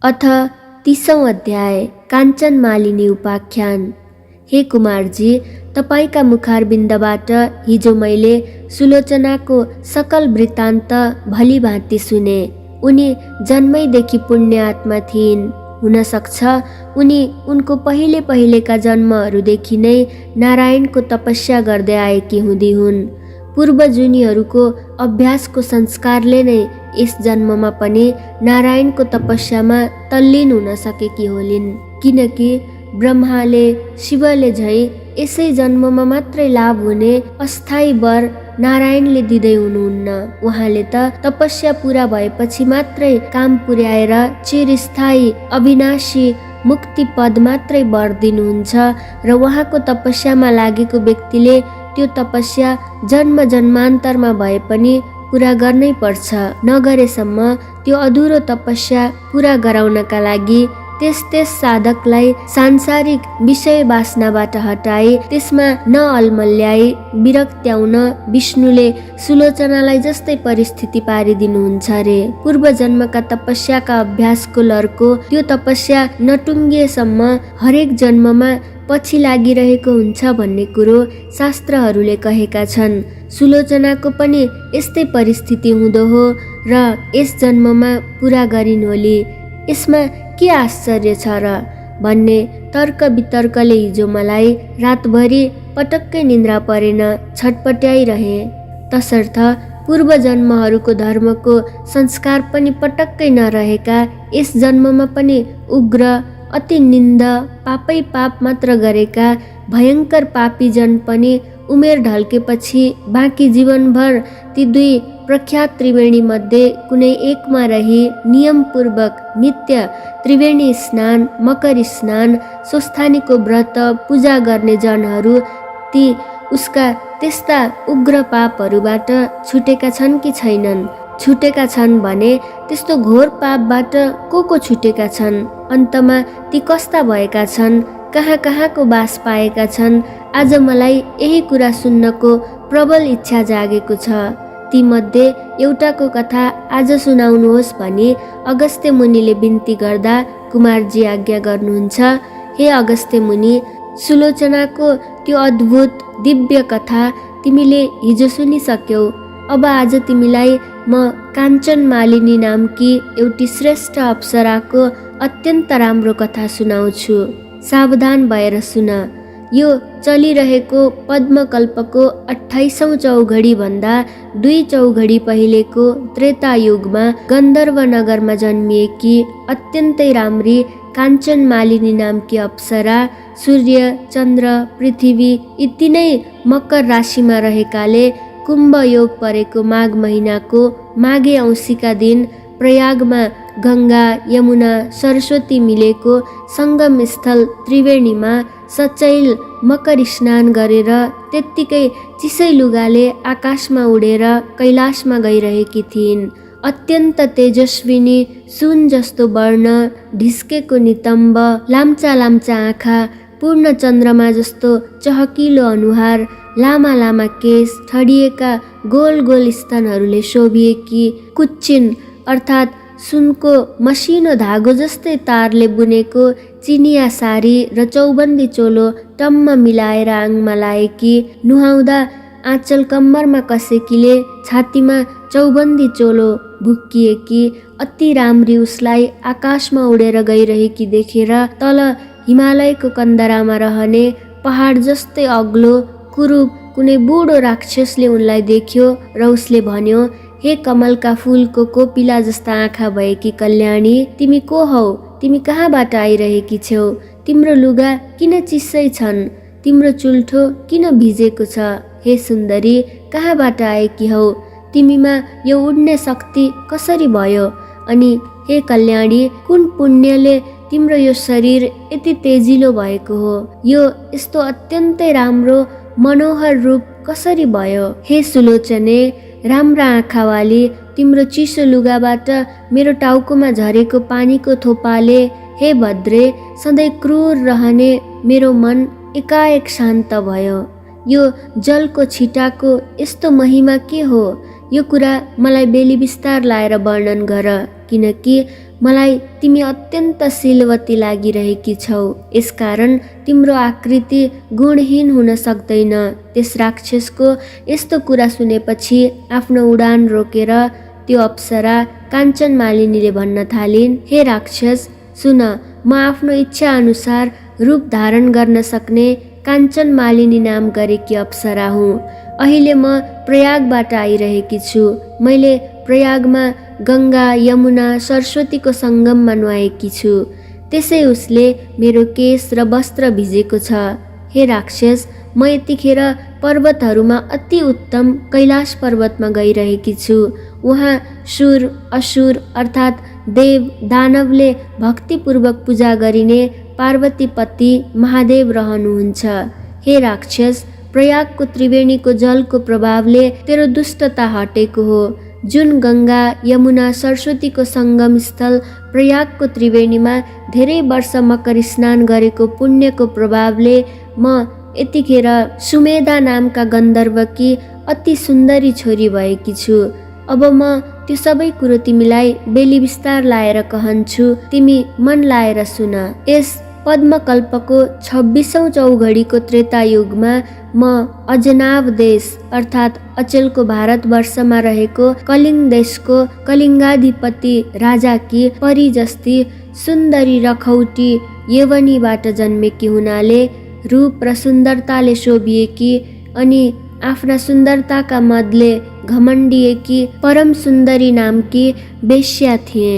अथ 30औं अध्याय काञ्चन मालिनी उपाख्यान। हे कुमारजी, तपाईका मुखारबिन्दबाट हिजो मैले सुलोचनाको सकल वृत्तान्त भलीभाँति सुने। उनी जन्मैदेखि पुण्य आत्मा थिइन्। हुन सक्छ उनी उनको पहिलेका जन्महरूदेखि नै नारायणको तपस्या गर्दै आएकी हुँदी हुन्। पूर्वजुनीहरूको अभ्यासको संस्कारले नै यस जन्ममा पनि नारायणको तपस्यामा तल्लीन हुन सकेकी होलिन्। किनकि ब्रह्माले शिवले झै यसै जन्ममा मात्रै लाभ हुने अस्थायी वर नारायणले दिँदै हुनुहुन्न। उहाँले त तपस्या पूरा भएपछि मात्रै काम पुर्याएर चिरस्थायी अविनाशी मुक्ति पद मात्रै वर दिनुहुन्छ र उहाँको तपस्यामा लागेको व्यक्तिले त्यो तपस्या जन्म जन्मान्तरमा भए पनि पूरा गर्नै पर्छ। नगरेसम्म त्यो अधुरो तपस्या पूरा गराउनका लागि त्यस साधकलाई सांसारिक विषय वासनाबाट हटाई त्यसमा नअल्मल्याई विरक्त्याउन विष्णुले सुलोचनालाई जस्तै परिस्थिति पारिदिनुहुन्छ रे। पूर्व जन्मका तपस्याका अभ्यासको लर्को त्यो तपस्या नटुङ्गिएसम्म हरेक जन्ममा पछि लागिरहेको हुन्छ भन्ने कुरो शास्त्रहरूले कहेका छन्। सुलोचनाको पनि यस्तै परिस्थिति हुँदो हो र यस जन्ममा पूरा गरिन् होली। यसमा के आश्चर्य छ र भन्ने तर्क वितर्कले हिजो मलाई रातभरि पटक्कै निन्द्रा परेन, छटपट्याइरहे। तसर्थ पूर्व जन्महरूको धर्मको संस्कार पनि पटक्कै नरहेका यस जन्ममा पनि उग्र अति निन्द पापै पाप मात्र गरेका भयङ्कर पापीजन पनि उमेर ढल्केपछि बाँकी जीवनभर ती दुई प्रख्यात त्रिवेणी मध्ये कुनै एकमा रही नियमपूर्वक नित्य त्रिवेणी स्नान, मकर स्नान, स्वस्थानीको व्रत पूजा गर्ने जनहरू ती उसका त्यस्ता उग्र पापहरूबाट छुटेका छन् कि छैनन्? छुटेका छन् भने त्यस्तो घोर पापबाट को छुटेका छन्? अन्तमा ती कस्ता भएका छन्? कहाँको बास पाएका छन्? आज मलाई यही कुरा सुन्नको प्रबल इच्छा जागेको छ। ती मध्ये एउटाको कथा आज सुनाउनुहोस् भनी अगस्त्य मुनिले बिन्ती गर्दा कुमारजी आज्ञा गर्नुहुन्छ। हे अगस्त्य मुनि, सुलोचनाको त्यो अद्भुत दिव्य कथा तिमीले हिजो सुनिसक्यौ। अब आज तिमीलाई म काञ्चन मालिनी नामकी एउटी श्रेष्ठ अप्सराको अत्यन्त राम्रो कथा सुनाउँछु। सावधान भएर सुन। यो चलिरहेको पद्मकल्पको 28औं चौघडी भन्दा 2 चौघडी पहिलेको त्रेता युगमा गन्धर्व नगरमा जन्मिएकी अत्यन्तै राम्री काञ्चन मालिनी नामकी अप्सरा सूर्य, चन्द्र, पृथ्वी यी तीनै मकर राशिमा रहेकाले कुम्भ योग परेको माघ महिनाको माघे औँसीका दिन प्रयागमा गङ्गा, यमुना, सरस्वती मिलेको सङ्गम स्थल त्रिवेणीमा सचैल मकर स्नान गरेर त्यत्तिकै चिसै लुगाले आकाशमा उडेर कैलाशमा गइरहेकी थिइन्। अत्यन्त तेजस्विनी, सुन जस्तो वर्ण, ढिस्केको नितम्ब, लाम्चा आँखा, पूर्ण चन्द्रमा जस्तो चहकिलो अनुहार, लामा केश, ठडिएका गोल स्तनहरूले शोभिएकी कुच्चिन अर्थात् सुनको मसिनो धागो जस्तै तारले बुनेको चिनिया सारी र चौबन्दी चोलो टम्म मिलाएर आङमा लाएकी, नुहाउँदा आँचल कम्मरमा कसेकीले छातीमा चौबन्दी चोलो भुक्किएकी अति राम्री उसलाई आकाशमा उडेर गइरहेकी देखेर तल हिमालयको कन्दरामा रहने पहाड जस्तै अग्लो कुरूप कुनै बुढो राक्षसले उनलाई देख्यो र उसले भन्यो, हे कमलका फूलको कोपिला जस्ता आँखा भएकी कल्याणी, तिमी को हौ? तिमी कहाँबाट आइरहेकी छेउ? तिम्रो लुगा किन चिसै छन्? तिम्रो चुल्ठो किन भिजेको छ? हे सुन्दरी, कहाँबाट आएकी हौ? तिमीमा यो उड्ने शक्ति कसरी भयो? अनि हे कल्याणी, कुन पुण्यले तिम्रो यो शरीर यति तेजिलो भएको हो? यो यस्तो अत्यन्तै राम्रो मनोहर रूप कसरी भयो? हे सुलोचने, राम्रा आँखावाली, तिम्रो चिसो लुगाबाट मेरो टाउकोमा झरेको पानीको थोपाले, हे भद्रे, सधैँ क्रूर रहने मेरो मन एकाएक शान्त भयो। यो जलको छिटाको यस्तो महिमा के हो? यो कुरा मलाई बेली बिस्तार लाएर वर्णन गर, किनकि मलाई तिमी अत्यन्त शीलवती लागिरहेकी छौ, यसकारण तिम्रो आकृति गुणहीन हुन सक्दैन। त्यस राक्षसको यस्तो कुरा सुनेपछि आफ्नो उडान रोकेर त्यो अप्सरा काञ्चन मालिनीले भन्न थालिन्, हे राक्षस, सुन, म आफ्नो इच्छा अनुसार रूप धारण गर्न सक्ने काञ्चन मालिनी नाम गरेकी अप्सरा हुँ। अहिले म प्रयागबाट आइरहेकी छु। मैले प्रयागमा गङ्गा, यमुना, सरस्वतीको सङ्गममा नुहाएकी छु। त्यसै उसले मेरो केश र वस्त्र भिजेको छ। हे राक्षस, म यतिखेर पर्वतहरूमा अति उत्तम कैलाश पर्वतमा गइरहेकी छु। उहाँ सुर, असुर अर्थात् देव, दानवले भक्तिपूर्वक पूजा गरिने पार्वतीपति महादेव रहनुहुन्छ। हे राक्षस, प्रयागको त्रिवेणीको जलको प्रभावले तेरो दुष्टता हटेको हो। जुन गङ्गा, यमुना, सरस्वतीको सङ्गम स्थल प्रयागको त्रिवेणीमा धेरै वर्ष मकर स्नान गरेको पुण्यको प्रभावले म यतिखेर सुमेधा नामका गन्धर्वकी अति सुन्दरी छोरी भएकी छु। अब म त्यो सबै कुरो तिमीलाई बेली विस्तार लाएर कहन्छु, तिमी मन लाएर सुन। यस पद्मकल्पको 26औं चौघडीको त्रेतायुगमा म अजनाव देश अर्थात् अचेलको भारतवर्षमा रहेको कलिङ्ग देशको कलिङ्गाधिपति राजाकी परी जस्ती सुन्दरी रखौटी यवनीबाट जन्मेकी हुनाले रूप र सुन्दरताले शोभिएकी अनि आफ्ना सुन्दरताका मदले घमण्डिएकी परम सुन्दरी नामकी वेश्या थिए।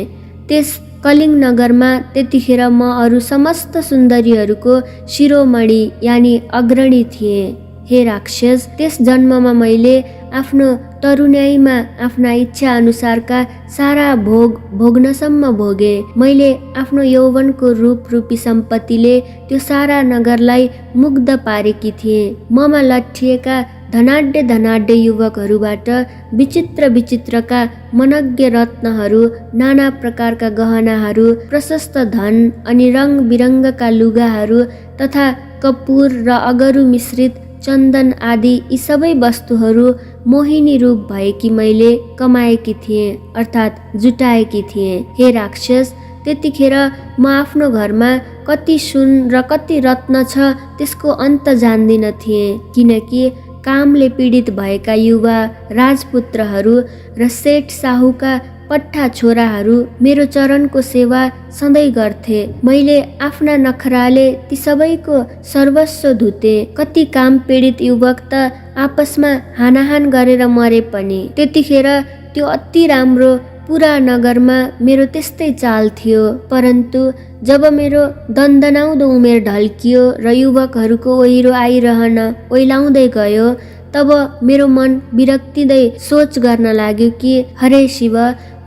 त्यस कलिङ्ग नगरमा त्यतिखेर म अरू समस्त सुन्दरीहरूको शिरोमणि यानि अग्रणी थिएँ। हे राक्षस, त्यस जन्ममा मैले आफ्नो तरुण्याइमा आफ्ना इच्छा अनुसारका सारा भोग भोग्नसम्म भोगे। मैले आफ्नो यौवनको रूपरूपी सम्पत्तिले त्यो सारा नगरलाई मुग्ध पारेकी थिएँ। ममा लट्ठिएका धनाढ्य युवकहरूबाट विचित्र विचित्रका मनज्ञ रत्नहरू, नाना प्रकारका गहनाहरू, प्रशस्त धन अनि रङ बिरङ्गका लुगाहरू तथा कपुर र अगरु मिश्रित चन्दन आदि यी सबै वस्तुहरू मोहिनी रूप भएकी मैले कमाएकी थिएँ अर्थात् जुटाएकी थिएँ। हे राक्षस, त्यतिखेर म आफ्नो घरमा कति सुन र कति रत्न छ त्यसको अन्त जान्दिन थिएँ, किनकि कामले पीडित भएका युवा राजपुत्रहरू र सेठ साहुका पट्टा छोराहरू मेरो चरणको सेवा सधैँ गर्थे। मैले आफ्ना नखराले ती सबैको सर्वस्व धुते। कति काम पीडित युवक त आपसमा हानाहान गरेर मरे पनि। त्यतिखेर त्यो अति राम्रो पुरा नगरमा मेरो त्यस्तै चाल थियो। परन्तु जब मेरो दन्दनाउँदो उमेर ढल्कियो र युवकहरूको ओहिरो आइरहन ओइलाउँदै गयो, तब मेरो मन विरक्तिँदै सोच गर्न लाग्यो कि हरे शिव,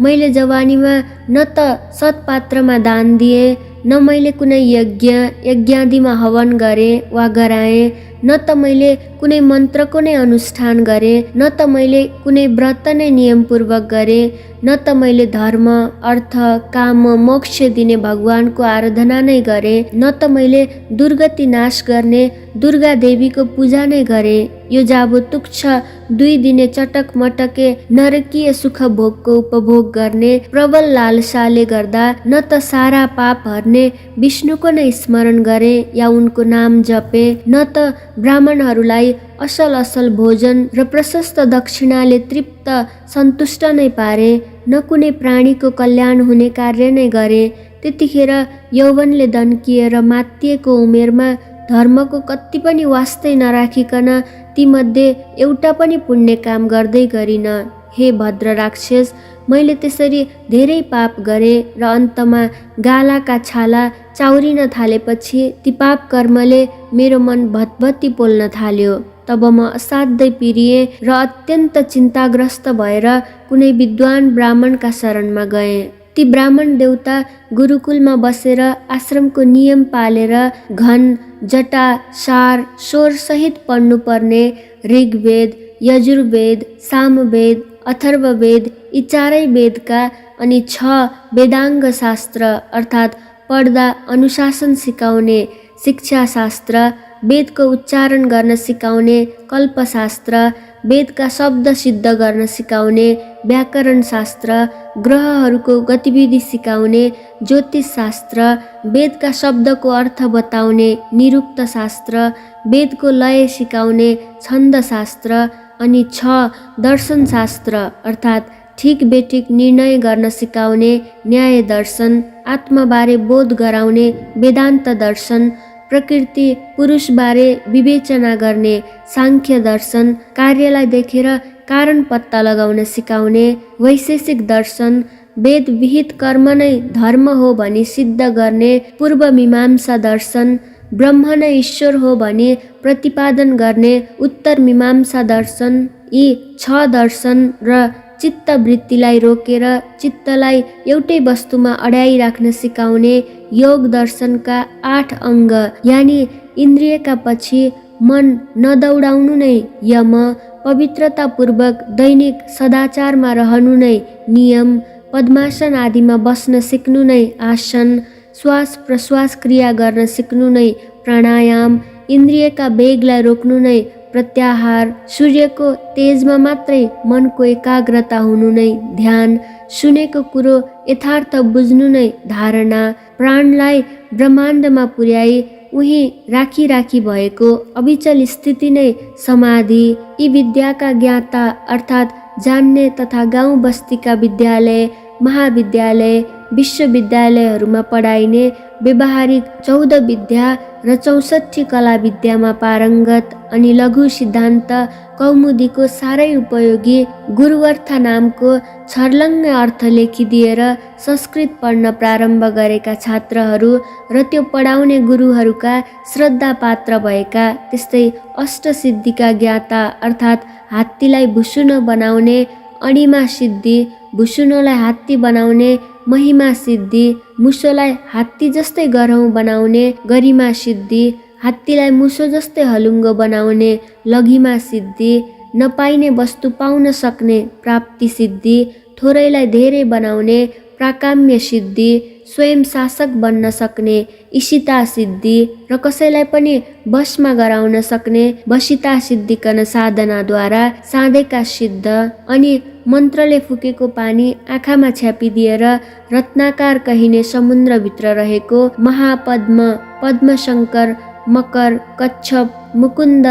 मैले जवानीमा न त सत्पात्रमा दान दिएँ, न मैले कुनै यज्ञादिमा हवन गरेँ वा गराएँ, न त मैले कुनै मन्त्रको नै अनुष्ठान गरेँ, न त मैले कुनै व्रत नै नियमपूर्वक गरेँ, न त मैले धर्म, अर्थ, काम, मोक्ष दिने भगवानको आराधना नै गरेँ, न त मैले दुर्गति नाश गर्ने दुर्गा देवीको पूजा नै गरेँ। यो जाबो तुच्छ 2 दिने चटक मटके नरकीय सुख भोगको उपभोग गर्ने प्रबल लालसाले गर्दा न त सारा पाप हर्ने विष्णुको नै स्मरण गरेँ या उनको नाम जपे, न त ब्राह्मणहरूलाई असल असल भोजन र प्रशस्त दक्षिणाले तृप्त सन्तुष्ट नै पारे, न कुनै प्राणीको कल्याण हुने कार्य नै गरे। त्यतिखेर यौवनले दन्किएर मात्तिएको उमेरमा धर्मको कति पनि वास्तै नराखिकन तीमध्ये एउटा पनि पुण्य काम गर्दै गरिन। हे भद्र राक्षस, मैले त्यसरी धेरै पाप गरेँ र अन्तमा गालाका छाला चाउरिन थालेपछि ती पाप कर्मले मेरो मन भतभती पोल्न थाल्यो। तब म असाध्यै पिरिएँ र अत्यन्त चिन्ताग्रस्त भएर कुनै विद्वान ब्राह्मणका शरणमा गएँ। ती ब्राह्मण देउता गुरुकुलमा बसेर आश्रमको नियम पालेर घन जटा सार स्वर सहित पढ्नुपर्ने ऋग्वेद, यजुर्वेद, सामवेद, अथर्ववेद यी 4 वेदका अनि 6 वेदाङ्ग शास्त्र अर्थात् पढ्दा अनुशासन सिकाउने शिक्षा शास्त्र, वेदको उच्चारण गर्न सिकाउने कल्पशास्त्र, वेदका शब्द सिद्ध गर्न सिकाउने व्याकरण शास्त्र, ग्रहहरूको गतिविधि सिकाउने ज्योतिष शास्त्र, वेदका शब्दको अर्थ बताउने निरुक्त शास्त्र, वेदको लय सिकाउने छन्द शास्त्र, अनि 6 दर्शन शास्त्र अर्थात् ठिक बेठिक निर्णय गर्न सिकाउने न्याय दर्शन, आत्माबारे बोध गराउने वेदान्त दर्शन, प्रकृति पुरुषबारे विवेचना गर्ने साङ्ख्य दर्शन, कार्यलाई देखेर कारण पत्ता लगाउन सिकाउने वैशेषिक दर्शन, वेद विहित कर्म नै धर्म हो भनी सिद्ध गर्ने पूर्व मीमांसा दर्शन, ब्रह्म नै ईश्वर हो भनी प्रतिपादन गर्ने उत्तर मीमांसा दर्शन। यी 6 दर्शन र चित्तवृत्तिलाई रोकेर चित्तलाई एउटै वस्तुमा अड्याइराख्न सिकाउने योग दर्शनका 8 अङ्ग, यानि इन्द्रियका पछि मन नदौडाउनु नै यम, पवित्रतापूर्वक दैनिक सदाचारमा रहनु नै नियम, पद्मासन आदिमा बस्न सिक्नु नै आसन, श्वास प्रश्वास क्रिया गर्न सिक्नु नै प्राणायाम, इन्द्रियका वेगलाई रोक्नु नै प्रत्याहार, सूर्यको तेजमा मात्रै मनको एकाग्रता हुनु नै ध्यान, सुनेको कुरो यथार्थ बुझ्नु नै धारणा, प्राणलाई ब्रह्माण्डमा पुर्याई उही राखी भएको अविचल स्थिति नै समाधि। यी विद्याका ज्ञाता अर्थात् जान्ने तथा गाउँ बस्तीका विद्यालय, महाविद्यालय, विश्वविद्यालयहरूमा पढाइने व्यवहारिक 14 विद्या र 64 कला विद्यामा पारङ्गत अनि लघु सिद्धान्त कौमुदीको साह्रै उपयोगी गुरुवर्थ नामको छर्लङ्ग अर्थ लेखिदिएर संस्कृत पढ्न प्रारम्भ गरेका छात्रहरू र त्यो पढाउने गुरुहरूका श्रद्धा पात्र भएका त्यस्तै अष्टसिद्धिका ज्ञाता अर्थात् हात्तीलाई भुसुनो बनाउने अणिमा सिद्धि, भुसुनोलाई हात्ती बनाउने महिमा सिद्धि, मुसोलाई हात्ती जस्तै गरौँ बनाउने गरिमा सिद्धि, हात्तीलाई मुसो जस्तै हलुङ्गो बनाउने लघिमा सिद्धि, नपाइने वस्तु पाउन सक्ने प्राप्ति सिद्धि, थोरैलाई धेरै बनाउने प्राकाम्य सिद्धि, स्वयं शासक बन्न सक्ने इशिता सिद्धि र कसैलाई पनि वशमा गराउन सक्ने वशिता सिद्धिकन साधनाद्वारा साधेका सिद्ध, अनि मन्त्रले फुकेको पानी आँखामा छ्यापिदिएर रत्नाकार कहिने समुद्रभित्र रहेको महापद्म, पद्मशङ्कर, मकर, कच्छप, मुकुन्द,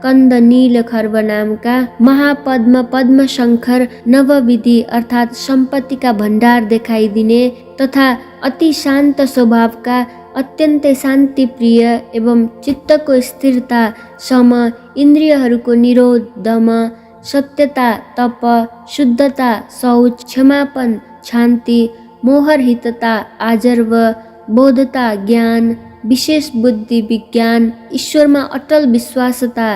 कन्द, नील खर्ब नामका महापद्म पद्मशङ्कर नवविधि अर्थात् सम्पत्तिका भण्डार देखाइदिने तथा अति शान्त स्वभावका अत्यन्तै शान्तिप्रिय एवं चित्तको स्थिरता, सम, इन्द्रियहरूको निरोध, दम, सत्यता, तप, शुद्धता, शौच, क्षमापन, शान्ति, मोहरहितता, आजर्व, बोधता, ज्ञान, विशेष बुद्धि, विज्ञान, ईश्वरमा अटल विश्वासता,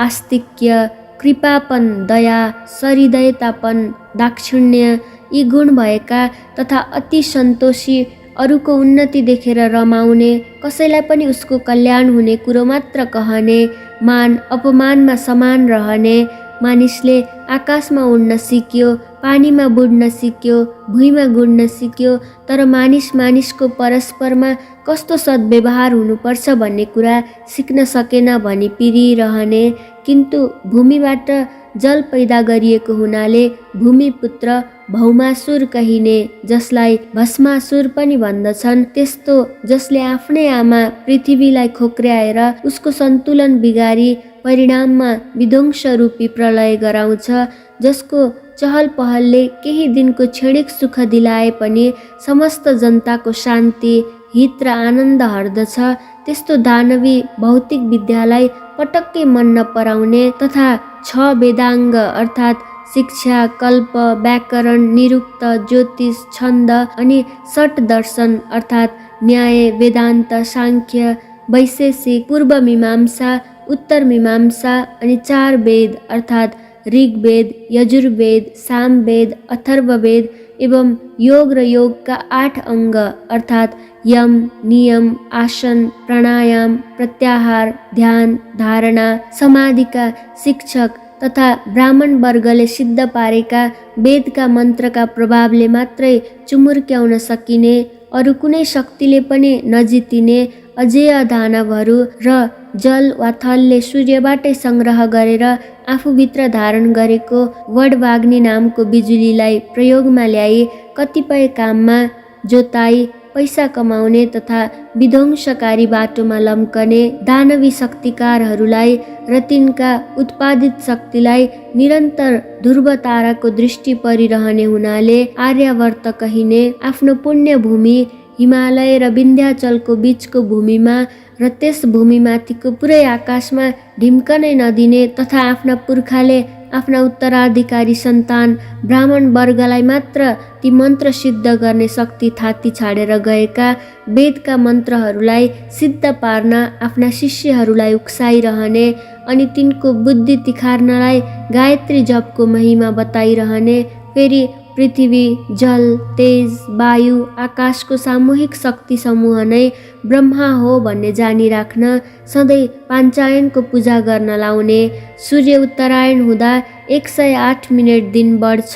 आस्तिक्य, कृपापन, दया, सहृदयतापन, दाक्षिण्य, यी गुण भएका तथा अति सन्तोषी, अरूको उन्नति देखेर रमाउने, कसैलाई पनि उसको कल्याण हुने कुरो मात्र कहने, मान अपमानमा समान रहने, मानिसले आकाशमा उड्न सिक्यो, पानीमा बुड्न सिक्यो, भुइँमा गुड्न सिक्यो, तर मानिसको परस्परमा कस्तो सद्व्यवहार हुनुपर्छ भन्ने कुरा सिक्न सकेन भनी पिरिरहने, किन्तु भूमिबाट जल पैदा गरिएको हुनाले भूमिपुत्र भौमासुर कहिने, जसलाई भस्मासुर पनि भन्दछन्, त्यस्तो जसले आफ्नै आमा पृथ्वीलाई खोक्र्याएर उसको सन्तुलन बिगारी परिणाममा विध्वंस रूपी प्रलय गराउँछ, जसको चहल पहलले केही दिनको क्षणिक सुख दिलाए पनि समस्त जनताको शान्ति, हित र आनन्द हर्दछ, त्यस्तो दानवी भौतिक विद्यालाई पटक्कै मन नपराउने तथा 6 वेदाङ्ग अर्थात् शिक्षा, कल्प, व्याकरण, निरुक्त, ज्योतिष, छन्द अनि षट दर्शन अर्थात् न्याय, वेदान्त, साङ्ख्य, वैशेषिक, पूर्व मीमांसा, उत्तर मीमांसा अनि 4 वेद अर्थात् ऋग्वेद, यजुर्वेद, सामवेद, अथर्ववेद एवं योग र योगका 8 अङ्ग अर्थात् यम, नियम, आसन, प्राणायाम, प्रत्याहार, ध्यान, धारणा, समाधिका शिक्षक तथा ब्राह्मण वर्गले सिद्ध पारेका वेदका मन्त्रका प्रभावले मात्रै चुमुर्क्याउन सकिने, अरू कुनै शक्तिले पनि नजितिने अजेय दानवहरू र जल वा थलले सूर्यबाटै सङ्ग्रह गरेर आफूभित्र धारण गरेको वडवाग्नी नामको बिजुलीलाई प्रयोगमा ल्याई कतिपय काममा जोताई पैसा कमाउने तथा विध्वंसकारी बाटोमा लम्कने दानवी शक्तिकारहरूलाई र तिनका उत्पादित शक्तिलाई निरन्तर ध्रुव ताराको दृष्टि परिरहने हुनाले आर्यावर्त कहिने आफ्नो पुण्य भूमि हिमालय र विन्ध्याचलको बीचको भूमिमा र त्यस भूमिमाथिको पुरै आकाशमा ढिम्कनै नदिने तथा आफ्ना पुर्खाले आफ्ना उत्तराधिकारी सन्तान ब्राह्मण वर्गलाई मात्र ती मन्त्र सिद्ध गर्ने शक्ति थाती छाडेर गएका वेदका मन्त्रहरूलाई सिद्ध पार्न आफ्ना शिष्यहरूलाई उक्साइरहने अनि तिनको बुद्धि तिखार्नलाई गायत्री जपको महिमा बताइरहने, फेरि पृथ्वी, जल, तेज, वायु, आकाशको सामूहिक शक्ति समूह नै ब्रह्मा हो भन्ने जानिराख्न सधैँ पाञ्चायनको पूजा गर्न लाउने, सूर्य उत्तरायण हुँदा 108 मिनेट दिन बढ्छ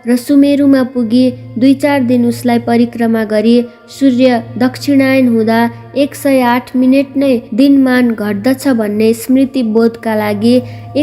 र सुमेरुमा पुगी 2-4 दिन उसलाई परिक्रमा गरी सूर्य दक्षिणायन हुँदा 108 मिनेट नै दिनमान घट्दछ भन्ने स्मृति बोधका लागि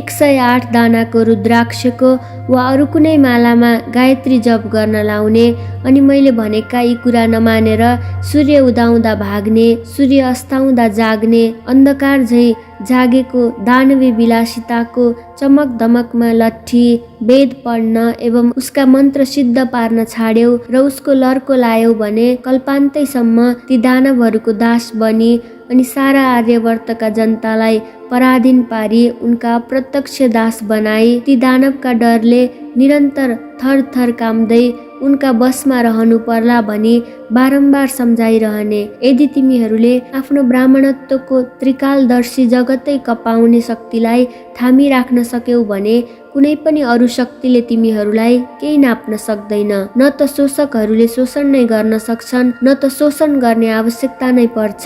108 दानाको रुद्राक्षको वा अरू कुनै मालामा गायत्री जप गर्न लाउने, अनि मैले भनेका यी कुरा नमानेर सूर्य उदाउँदा भाग्ने, सूर्य अस्ताउँदा जाग्ने, अन्धकार झैँ जागेको दानवी विलासिताको चमक दमकमा लट्ठी वेद पढ्न एवं उसका मन्त्र सिद्ध पार्न छाड्यौ र उसको लर्को लायौ भने कल्पान्तैसम्म ती दानवहरूको दास बनी अनि सारा आर्यवर्तका जनतालाई पराधीन पारी उनका अप्रत्यक्ष दास बनाई ती दानवका डरले निरन्तर थर थर काम्दै उनका बसमा रहनु पर्ला भनी बारम्बार सम्झाइरहने। यदि तिमीहरूले आफ्नो ब्राह्मणत्वको त्रिकालदर्शी जगतै कपाउने शक्तिलाई थामिराख्न सक्यौ भने कुनै पनि अरू शक्तिले तिमीहरूलाई केही नाप्न सक्दैन। न त शोषकहरूले शोषण नै गर्न सक्छन्, न त शोषण गर्ने आवश्यकता नै पर्छ।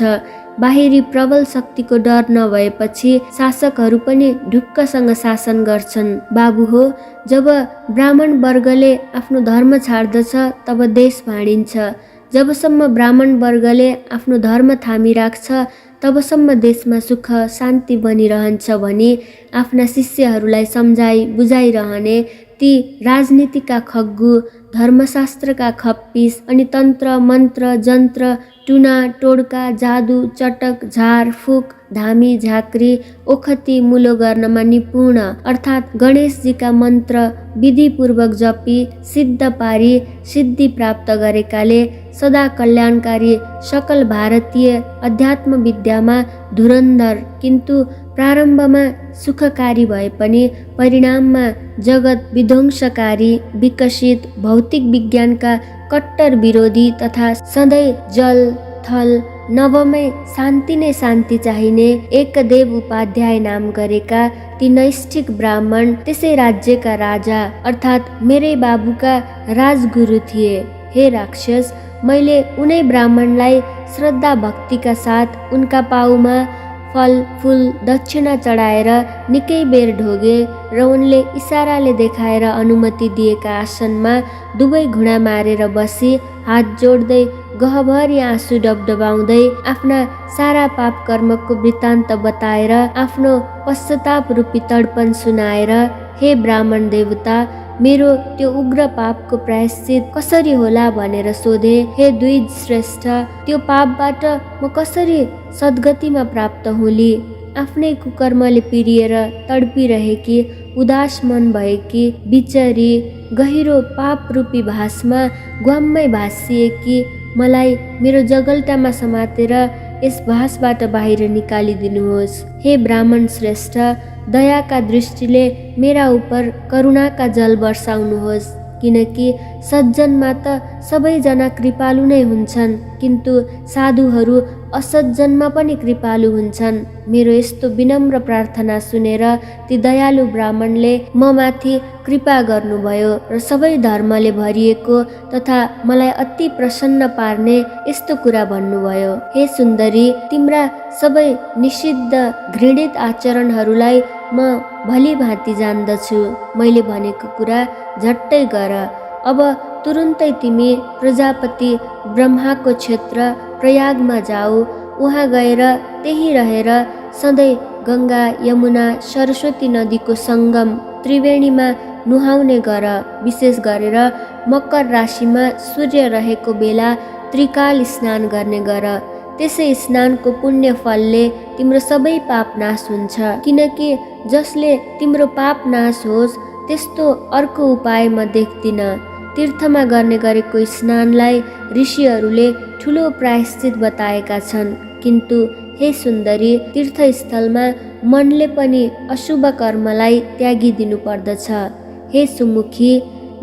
बाहिरी प्रबल शक्तिको डर नभएपछि शासकहरू पनि ढुक्कसँग शासन गर्छन्। बाबु हो, जब ब्राह्मण वर्गले आफ्नो धर्म छाड्दछ तब देश भाँडिन्छ। जबसम्म ब्राह्मण वर्गले आफ्नो धर्म थामिराख्छ तबसम्म देशमा सुख शान्ति बनिरहन्छ भनी आफ्ना शिष्यहरूलाई सम्झाइ बुझाइरहने ती राजनीतिका खग्गु, धर्मशास्त्रका खप्पिस अनि तन्त्र मन्त्र जन्त्र टुना टोड्का जादु चटक झार फुक धामी झाँक्री ओखती मुलो गर्नमा निपुण अर्थात् गणेशजीका मन्त्र विधिपूर्वक जपी सिद्ध पारी सिद्धि प्राप्त गरेकाले सदा कल्याणकारी सकल भारतीय अध्यात्म विद्यामा धुरन्धर किन्तु प्रारम्भमा सुखकारी भए पनि परिणाममा जगत विध्वंसकारी विकसित भौतिक विज्ञानका कट्टर विरोधी तथा सधैँ जल थल नवमै शान्ति नै शान्ति चाहिने एकदेव उपाध्याय नाम गरेका ती नैष्ठिक ब्राह्मण त्यसै राज्यका राजा अर्थात् मेरै बाबुका राजगुरु थिए। हे राक्षस, मैले उनै ब्राह्मणलाई श्रद्धा भक्तिका साथ उनका पाउमा फल फूल दक्षिणा चढाएर निकै बेर ढोगे र उनले इसाराले देखाएर अनुमति दिएका आसनमा दुवै घुँडा मारेर बसी हात जोड्दै गहभरि आँसु डबडबाउँदै आफ्ना सारा पाप कर्मको वृत्तान्त बताएर आफ्नो पश्चाताप रूपी तडपन सुनाएर हे ब्राह्मण देवता, मेरो त्यो उग्र पापको प्रायश्चित कसरी होला भनेर सोधे। हे द्विज श्रेष्ठ, त्यो पापबाट म कसरी सद्गतिमा प्राप्त हुली? आफ्नै कुकर्मले पिरिएर तडपिरहेकी उदास मन भएकी बिचरी गहिरो पाप रूपी भासमा ग्वाम्मै भासिएकी मलाई मेरो जगल्टामा समातेर यस भासबाट बाहिर निकालिदिनुहोस्। हे ब्राह्मण श्रेष्ठ, दयाका दृष्टिले मेरा उपर करुणाका जल वर्षाउनुहोस्, किनकि सज्जनमा त सबैजना कृपालु नै हुन्छन् किन्तु साधुहरू असज्जनमा पनि कृपालु हुन्छन्। मेरो यस्तो विनम्र प्रार्थना सुनेर ती दयालु ब्राह्मणले म माथि कृपा गर्नुभयो र सबै धर्मले भरिएको तथा मलाई अति प्रसन्न पार्ने यस्तो कुरा भन्नुभयो। हे सुन्दरी, तिम्रा सबै निषिद्ध घृणित आचरणहरूलाई म भली भाँति जान्दछु। मैले भनेको कुरा झट्टै गर। अब तुरुन्तै तिमी प्रजापति ब्रह्माको क्षेत्र प्रयागमा जाऊ। उहाँ गएर त्यही रहेर सधैँ गङ्गा, यमुना, सरस्वती नदीको सङ्गम त्रिवेणीमा नुहाउने गर। विशेष गरेर मकर राशिमा सूर्य रहेको बेला त्रिकाल स्नान गर्ने गर। त्यसै स्नानको पुण्य फलले तिम्रो सबै पाप नाश हुन्छ। किनकि जसले तिम्रो पाप नाश होस् त्यस्तो अर्को उपाय म देख्दिन। तीर्थमा गर्ने गरेको स्नानलाई ऋषिहरूले ठुलो प्रायश्चित बताएका छन्। किन्तु हे सुन्दरी, तीर्थस्थलमा मनले पनि अशुभ कर्मलाई त्यागिदिनु पर्दछ। हे सुमुखी,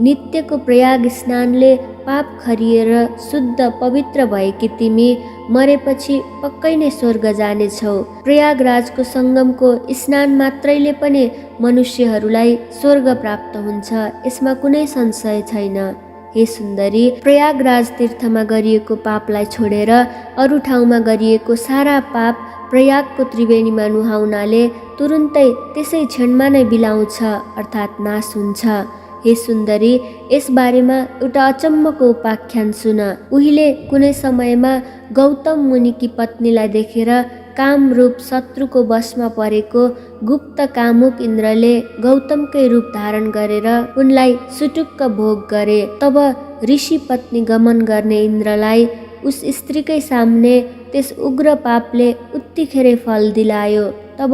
नित्यको प्रयाग स्नानले पाप खरिएर शुद्ध पवित्र भएकी तिमी मरेपछि पक्कै नै स्वर्ग जानेछौ। प्रयागराजको सङ्गमको स्नान मात्रैले पनि मनुष्यहरूलाई स्वर्ग प्राप्त हुन्छ, यसमा कुनै संशय छैन। हे सुन्दरी, प्रयागराज तीर्थमा गरिएको पापलाई छोडेर अरू ठाउँमा गरिएको सारा पाप प्रयागको त्रिवेणीमा नुहाउनाले तुरुन्तै त्यसै क्षणमा नै बिलाउँछ, अर्थात् नाश हुन्छ। हे सुन्दरी, यस बारेमा एउटा अचम्मको उपाख्यान सुन। उहिले कुनै समयमा गौतम मुनिकी पत्नीलाई देखेर कामरूप शत्रुको वशमा परेको गुप्त कामुक इन्द्रले गौतमकै रूप धारण गरेर उनलाई सुटुक्क भोग गरे। तब ऋषि पत्नी गमन गर्ने इन्द्रलाई उस स्त्रीकै सामने त्यस उग्र पापले उत्तिखेरै फल दिलायो। तब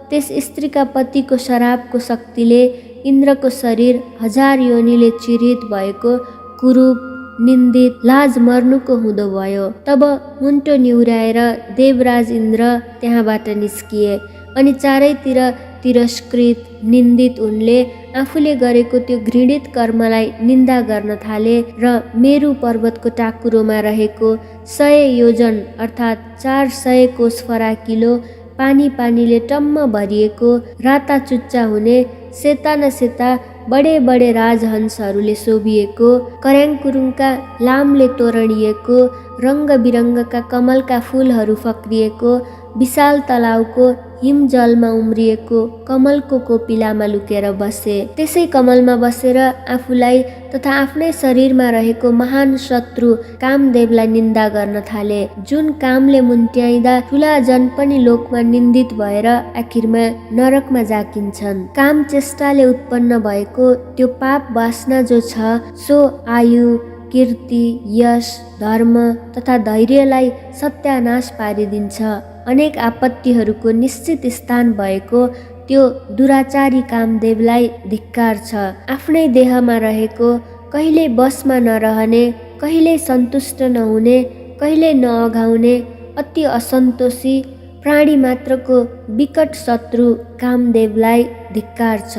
त्यस स्त्रीका पतिको शराबको शक्तिले इन्द्रको शरीर 1000 योनिले चिरित भएको, कुरूप, निन्दित, लाज मर्नुको हुँदो भयो। तब मुन्टो निहुर्याएर देवराज इन्द्र त्यहाँबाट निस्किए अनि चारैतिर तिरस्कृत, निन्दित उनले आफूले गरेको त्यो घृणित कर्मलाई निन्दा गर्न थाले र मेरु पर्वतको टाकुरोमा रहेको 100 योजन अर्थात् 400 कोस फराकिलो पानीले टम्म भरिएको, राता चुच्चा हुने, सेता न सेता बडे बडे राजहंसहरूले शोभिएको, कर्याङकुरुङका लामले तोरणिएको, रङ्ग बिरङ्गका कमलका फुलहरू फक्रिएको, विशाल तलाउको हिमजलमा उम्रिएको कमलको कोपिलामा लुकेर बसे। त्यसै कमलमा बसेर आफूलाई तथा आफ्नै शरीरमा रहेको महान शत्रु कामदेवलाई निन्दा गर्न थाले। जुन कामले मुन्ट्याइँदा ठुला जन पनि लोकमा निन्दित भएर आखिरमा नरकमा जाकिन्छन्। काम चेष्टाले उत्पन्न भएको त्यो पाप वासना जो छ सो आयु, कीर्ति, यश, धर्म तथा धैर्यलाई सत्यानाश पारिदिन्छ। अनेक आपत्तिहरूको निश्चित स्थान भएको त्यो दुराचारी कामदेवलाई धिक्कार छ। आफ्नै देहमा रहेको, कहिल्यै बसमा नरहने, कहिल्यै सन्तुष्ट नहुने, कहिल्यै नअघाउने, अति असन्तोषी प्राणी मात्रको विकट शत्रु कामदेवलाई धिक्कार छ।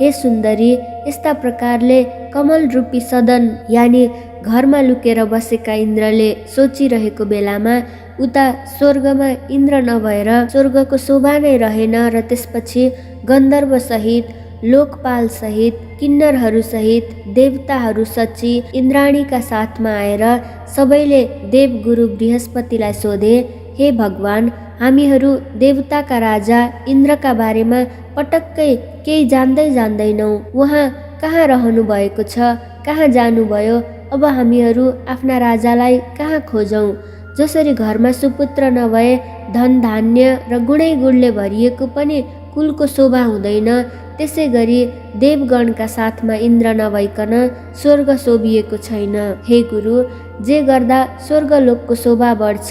हे सुन्दरी, यस्ता प्रकारले कमल रूपी सदन यानि घरमा लुकेर बसेका इन्द्रले सोचिरहेको बेलामा उता स्वर्गमा इन्द्र नभएर स्वर्गको शोभा नै रहेन र त्यसपछि गन्धर्व सहित, लोकपाल सहित, किन्नरहरू सहित देवताहरू सची इन्द्राणीका साथमा आएर सबैले देवगुरु बृहस्पतिलाई सोधे, हे भगवान, हामीहरू देवताका राजा इन्द्रका बारेमा पटक्कै केही जान्दैनौँ। उहाँ कहाँ रहनु भएको छ, कहाँ जानुभयो? अब हामीहरू आफ्ना राजालाई कहाँ खोजौँ? जसरी घरमा सुपुत्र नभए धन धान्य र गुणैगुणले भरिएको पनि कुलको शोभा हुँदैन, त्यसै गरी देवगणका साथमा इन्द्र नभइकन स्वर्ग शोभिएको छैन। हे गुरु, जे गर्दा स्वर्गलोकको शोभा बढ्छ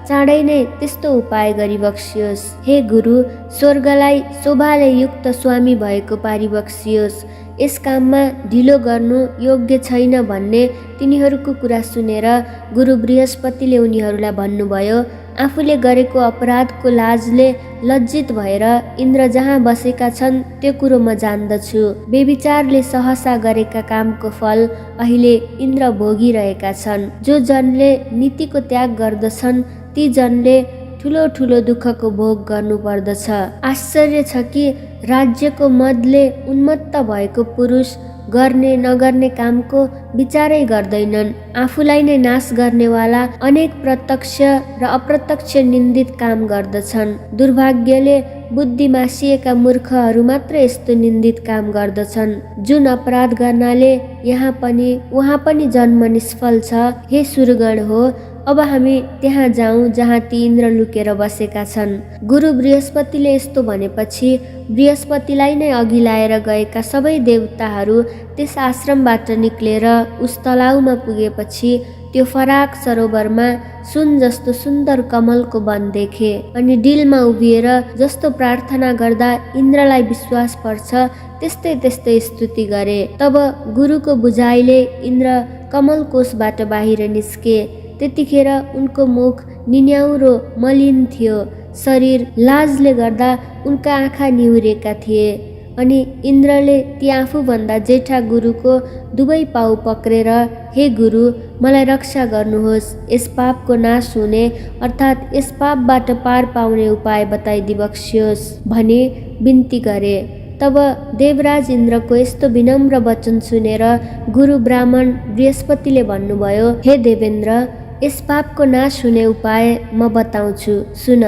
चाँडै नै त्यस्तो उपाय गरिबक्सियोस्। हे गुरु, स्वर्गलाई शोभाले युक्त स्वामी भएको पारिबक्सियोस्। यस काममा ढिलो गर्नु योग्य छैन भन्ने तिनीहरूको कुरा सुनेर गुरु बृहस्पतिले उनीहरूलाई भन्नुभयो, आफूले गरेको अपराधको लाजले लज्जित भएर इन्द्र जहाँ बसेका छन् त्यो कुरो म जान्दछु। बेविचारले सहसा गरेका कामको फल अहिले इन्द्र भोगिरहेका छन्। जो जनले नीतिको त्याग गर्दछन् ती जनले ठुलो ठुलो दुःखको भोग गर्नु पर्दछ। आश्चर्य छ कि राज्यको मदले उन्मत्त भएको पुरुष गर्ने नगर्ने कामको विचारै गर्दैनन्। आफूलाई नै नाश गर्नेवाला अनेक प्रत्यक्ष र अप्रत्यक्ष निन्दित काम गर्दछन्। दुर्भाग्यले बुद्धि मासिएका मूर्खहरू मात्र यस्तो निन्दित काम गर्दछन्। जुन अपराध गर्नाले यहाँ पनि वहाँ पनि जन्म निष्फल छ। हे सुरगण हो, अब हामी त्यहाँ जाउँ जहाँ ती इन्द्र लुकेर बसेका छन्। गुरु बृहस्पतिले यस्तो भनेपछि बृहस्पतिलाई नै अघि लाएर गएका सबै देवताहरू त्यस आश्रमबाट निक्लेर उस तलाउमा पुगेपछि त्यो फराक सरोवरमा सुन जस्तो सुन्दर कमलको वन देखे अनि डिलमा उभिएर जस्तो प्रार्थना गर्दा इन्द्रलाई विश्वास पर्छ त्यस्तै त्यस्तै स्तुति गरे। तब गुरुको बुझाइले इन्द्र कमल कोषबाट बाहिर निस्के। त्यतिखेर उनको मुख निन्याउरो मलिन थियो, शरीर लाजले गर्दा उनका आँखा निहुरेका थिए। अनि इन्द्रले ती आफूभन्दा जेठा गुरुको दुवै पाउ पक्रेर, हे गुरु, मलाई रक्षा गर्नुहोस्, यस पापको नाश हुने अर्थात् यस पापबाट पार पाउने उपाय बताइदिबक्सियोस् भनी बिन्ती गरे। तब देवराज इन्द्रको यस्तो विनम्र वचन सुनेर गुरु ब्राह्मण बृहस्पतिले भन्नुभयो, हे देवेन्द्र, यस पापको नाश हुने उपाय म बताउँछु, सुन।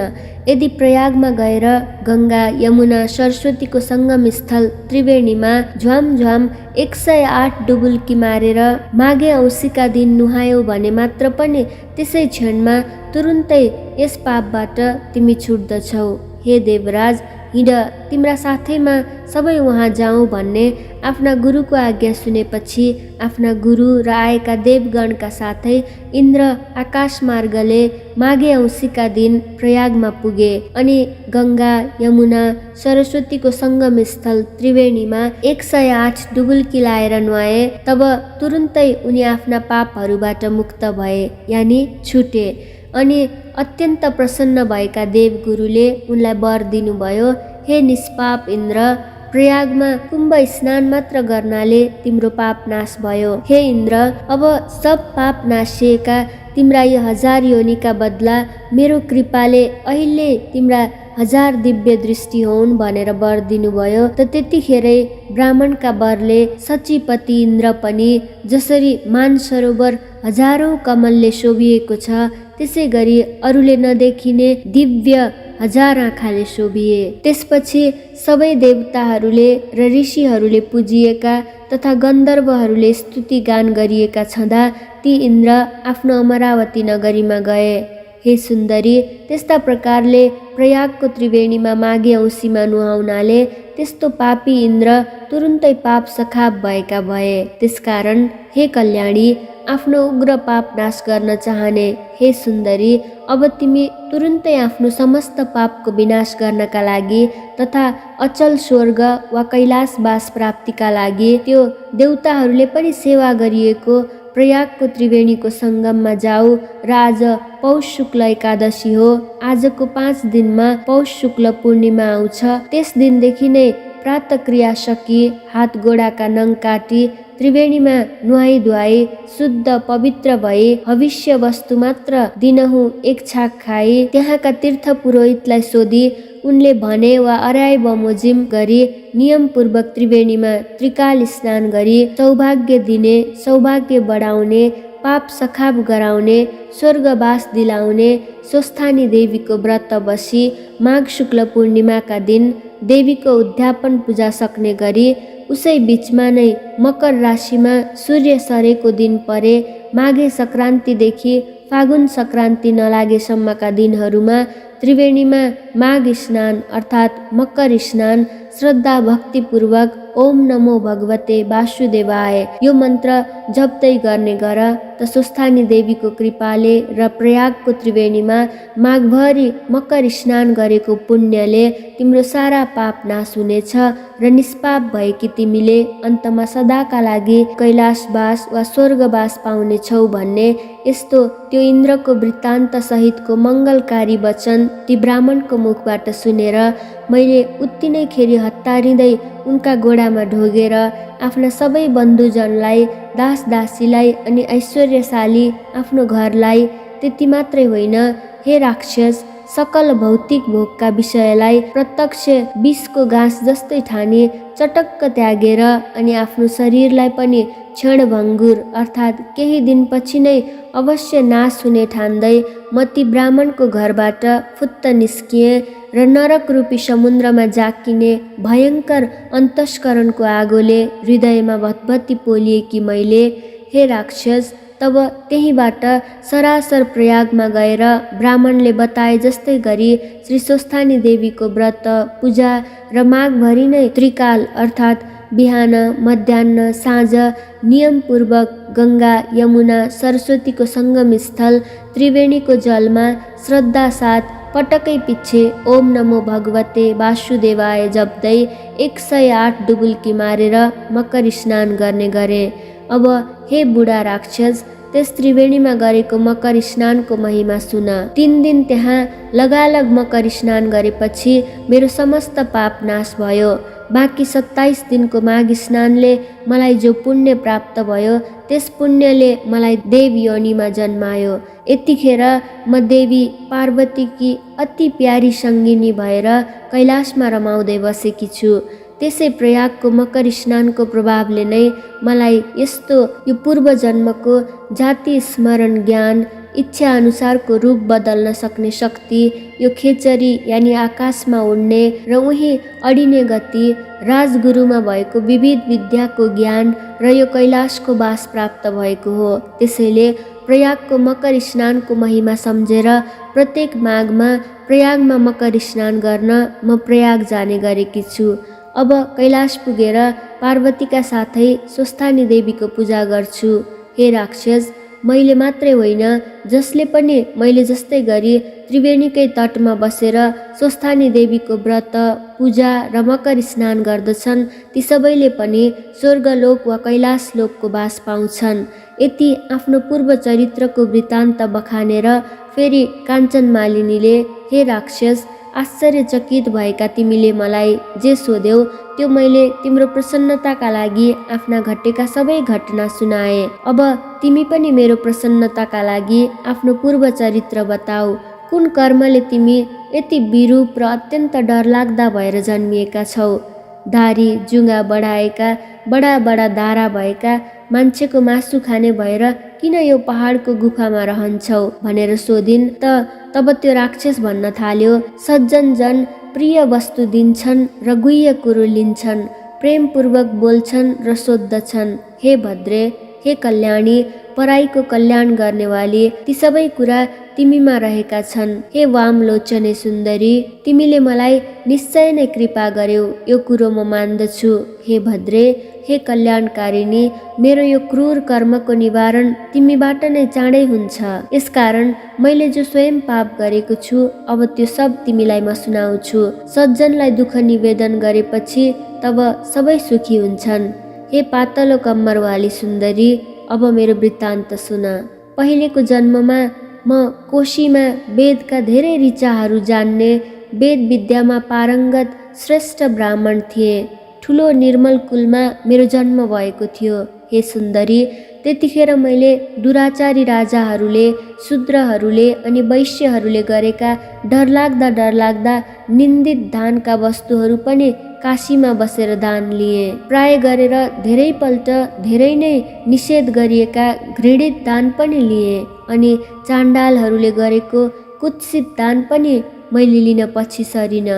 यदि प्रयागमा गएर गङ्गा, यमुना, सरस्वतीको सङ्गम स्थल त्रिवेणीमा झ्वाम 108 डुबुल्की मारेर माघे औँसीका दिन नुहायौ भने मात्र पनि त्यसै क्षणमा तुरुन्तै यस पापबाट तिमी छुट्दछौ। हे देवराज, हिँड, तिम्रा साथैमा सबै वहाँ जाउँ भन्ने आफ्ना गुरुको आज्ञा सुनेपछि आफ्ना गुरु र आएका देवगणका साथै इन्द्र आकाश मार्गले माघे औँसीका दिन प्रयागमा पुगे अनि गङ्गा, यमुना, सरस्वतीको सङ्गम स्थल त्रिवेणीमा 108 डुबुल्की लाएर नुहाए। तब तुरुन्तै उनी आफ्ना पापहरूबाट मुक्त भए, यानि छुटे। अनि अत्यन्त प्रसन्न भएका देवगुरुले उनलाई वर दिनुभयो, हे निष्पाप इन्द्र, प्रयागमा कुम्भ स्नान मात्र गर्नाले तिम्रो पाप नाश भयो। हे इन्द्र, अब सब पाप नाशिएका तिम्रा यो 1000 योनिका बदला मेरो कृपाले अहिले तिम्रा 1000 दिव्य दृष्टि होउन् भनेर वर दिनुभयो। त त्यतिखेरै ब्राह्मणका वरले सचिपति इन्द्र पनि जसरी मानसरोवर हजारौं कमलले शोभिएको छ त्यसै गरी अरूले नदेखिने दिव्य 1000 आँखाले शोभिए। त्यसपछि सबै देवताहरूले र ऋषिहरूले पुजिएका तथा गन्धर्वहरूले स्तुति गान गरिएका छँदा ती इन्द्र आफ्नो अमरावती नगरीमा गए। हे सुन्दरी, त्यस्ता प्रकारले प्रयागको त्रिवेणीमा माघे औँसीमा नुहाउनाले त्यस्तो पापी इन्द्र तुरुन्तै पाप सखाप भएका भए। त्यसकारण हे कल्याणी, आफ्नो उग्र पाप नाश गर्न चाहने हे सुन्दरी, अब तिमी तुरुन्तै आफ्नो समस्त पापको विनाश गर्नका लागि तथा अचल स्वर्ग वा कैलाशवास प्राप्तिका लागि त्यो देवताहरूले पनि सेवा गरिएको प्रयागको त्रिवेणीको सङ्गममा जाऊ र आज पौष शुक्ल एकादशी हो। आजको 5 दिनमा पौष शुक्ल पूर्णिमा आउँछ। त्यस दिनदेखि नै प्रातः क्रिया सकि हात गोडाका नङ काटी त्रिवेणीमा नुहाई धुवाई शुद्ध पवित्र भई हविष्य वस्तु मात्र दिनहुँ 1 छाक खाई त्यहाँका तीर्थ पुरोहितलाई सोधी उनले भने वा अराय बमोजिम गरी नियमपूर्वक त्रिवेणीमा त्रिकाल स्नान गरी सौभाग्य दिने, सौभाग्य बढाउने, पाप सखाप गराउने, स्वर्गवास दिलाउने स्वस्थानी देवीको व्रत बसी माघ शुक्ल पूर्णिमाका दिन देवीको उद्यापन पूजा सक्ने गरी उसै बीचमा नै मकर राशिमा सूर्य सरेको दिन परे माघे सङ्क्रान्तिदेखि फागुन सङ्क्रान्ति नलागेसम्मका दिनहरूमा त्रिवेणीमा माघ स्नान अर्थात् मकर स्नान श्रद्धा भक्तिपूर्वक ओम नमो भगवते वासुदेवाय यो मन्त्र जप्दै गर्ने गर त स्वस्थानी देवीको कृपाले र प्रयागको त्रिवेणीमा माघभरि मकर स्नान गरेको पुण्यले तिम्रो सारा पाप नाश हुनेछ र निष्पाप भएकी तिमीले अन्तमा सदाका लागि कैलाशवास वा स्वर्गवास पाउनेछौ भन्ने यस्तो त्यो इन्द्रको वृत्तान्त सहितको मङ्गलकारी वचन ती ब्राह्मणको मुखबाट सुनेर मैले उत्तिनै खेरि हत्तारिँदै उनका गोडामा ढोगेर आफ्ना सबै बन्धुजनलाई, दास दासीलाई अनि ऐश्वर्यशाली आफ्नो घरलाई, त्यति मात्रै होइन, हे राक्षस, सकल भौतिक भोगका विषयलाई प्रत्यक्ष विषको घाँस जस्तै ठानी चटक्क त्यागेर अनि आफ्नो शरीरलाई पनि क्षणभङ्गुर अर्थात् केही दिनपछि नै अवश्य नाश हुने ठान्दै म ती ब्राह्मणको घरबाट फुत्त निस्किएँ र नरक रूपी समुद्रमा जाकिने भयङ्कर अन्तस्करणको आगोले हृदयमा भतभती पोलिएकी मैले, हे राक्षस, तब त्यहीँबाट सरासर प्रयागमा गएर ब्राह्मणले बताए जस्तै गरी श्री स्वस्थानी देवीको व्रत पूजा र माघभरि नै त्रिकाल अर्थात् बिहान मध्याह्न साँझ नियमपूर्वक गङ्गा यमुना सरस्वतीको सङ्गम स्थल त्रिवेणीको जलमा श्रद्धा साथ पटकै पिच्छे ओम नमो भगवते वासुदेवाय जप्दै 108 डुबुल्की मारेर मकर स्नान गर्ने गरे। अब हे बुढा राक्षस, त्यस त्रिवेणीमा गरेको मकर स्नानको महिमा सुन। 3 दिन त्यहाँ लगालग मकर स्नान गरेपछि मेरो समस्त पाप नाश भयो। बाँकी 27 दिनको माघ स्नानले मलाई जो पुण्य प्राप्त भयो त्यस पुण्यले मलाई देव योनिमा जन्मायो। यतिखेर म देवी पार्वतीकी अति प्यारी सङ्गिनी भएर कैलाशमा रमाउँदै बसेकी छु। त्यसै प्रयागको मकर स्नानको प्रभावले नै मलाई यस्तो यो पूर्व जन्मको जाति स्मरण ज्ञान इच्छा अनुसारको रूप बदल्न सक्ने शक्ति, यो खेचरी यानि आकाशमा उड्ने र उही अडिने गति, राजगुरुमा भएको विविध विद्याको ज्ञान र यो कैलाशको वास प्राप्त भएको हो। त्यसैले प्रयागको मकर स्नानको महिमा सम्झेर प्रत्येक माघमा प्रयागमा मकर स्नान गर्न म प्रयाग जाने गरेकी छु। अब कैलाश पुगेर पार्वतीका साथै स्वस्थानी देवीको पूजा गर्छु। हे राक्षस, मैले मात्रै होइन, जसले पनि मैले जस्तै गरी त्रिवेणीकै तटमा बसेर स्वस्थानी देवीको व्रत पूजा र मकर स्नान गर्दछन्, ती सबैले पनि स्वर्गलोक वा कैलाश लोकको बास पाउँछन्। यति आफ्नो पूर्व चरित्रको वृत्तान्त बखानेर फेरि काञ्चन मालिनीले, हे राक्षस, आश्चर्यचकित भएका तिमीले मलाई जे सोध्यौ त्यो मैले तिम्रो प्रसन्नताका लागि आफ्ना घटेका सबै घटना सुनाए। अब तिमी पनि मेरो प्रसन्नताका लागि आफ्नो पूर्व चरित्र बताऊ। कुन कर्मले तिमी यति विरूप र अत्यन्त डरलाग्दा भएर जन्मिएका छौ? दारी जुङ्गा बढाएका बडा बडा दारा भएका मान्छेको मासु खाने भएर किन यो पहाडको गुफामा रहन्छौ भनेर सोधिन् त तब त्यो राक्षस भन्न थाल्यो, सज्जन जन प्रिय वस्तु दिन्छन् र गुह्य कुरो लिन्छन्, प्रेमपूर्वक बोल्छन् र सोद्धछन्। हे भद्रे, हे कल्याणी, पराईको कल्याण गर्नेवाली, ती सबै कुरा तिमीमा रहेका छन्। हे वामलोचने सुन्दरी, तिमीले मलाई निश्चय नै कृपा गर्यौ, यो कुरो म मान्दछु। हे भद्रे, हे कल्याणकारिणी, मेरो यो क्रूर कर्मको निवारण तिमीबाट नै चाँडै हुन्छ। यसकारण मैले जो स्वयं पाप गरेको छु अब त्यो सब तिमीलाई म सुनाउँछु। सज्जनलाई दुःख निवेदन गरेपछि तब सबै सुखी हुन्छन्। हे पातलो कम्मरवाली सुन्दरी, अब मेरो वृत्तान्त सुन। पहिलेको जन्ममा म कोशीमा वेदका धेरै ऋचाहरू जान्ने, वेद विद्यामा पारङ्गत श्रेष्ठ ब्राह्मण थिए। ठुलो निर्मल कुलमा मेरो जन्म भएको थियो। हे सुन्दरी, त्यतिखेर मैले दुराचारी राजाहरूले, शूद्रहरूले अनि वैश्यहरूले गरेका डरलाग्दा निन्दित दानका वस्तुहरू पनि काशीमा बसेर दान लिए। प्राय गरेर धेरैपल्ट धेरै नै निषेध गरिएका घृणित दान पनि लिए अनि चाण्डालहरूले गरेको कुत्सित दान पनि मैले लिन पछि सरिन।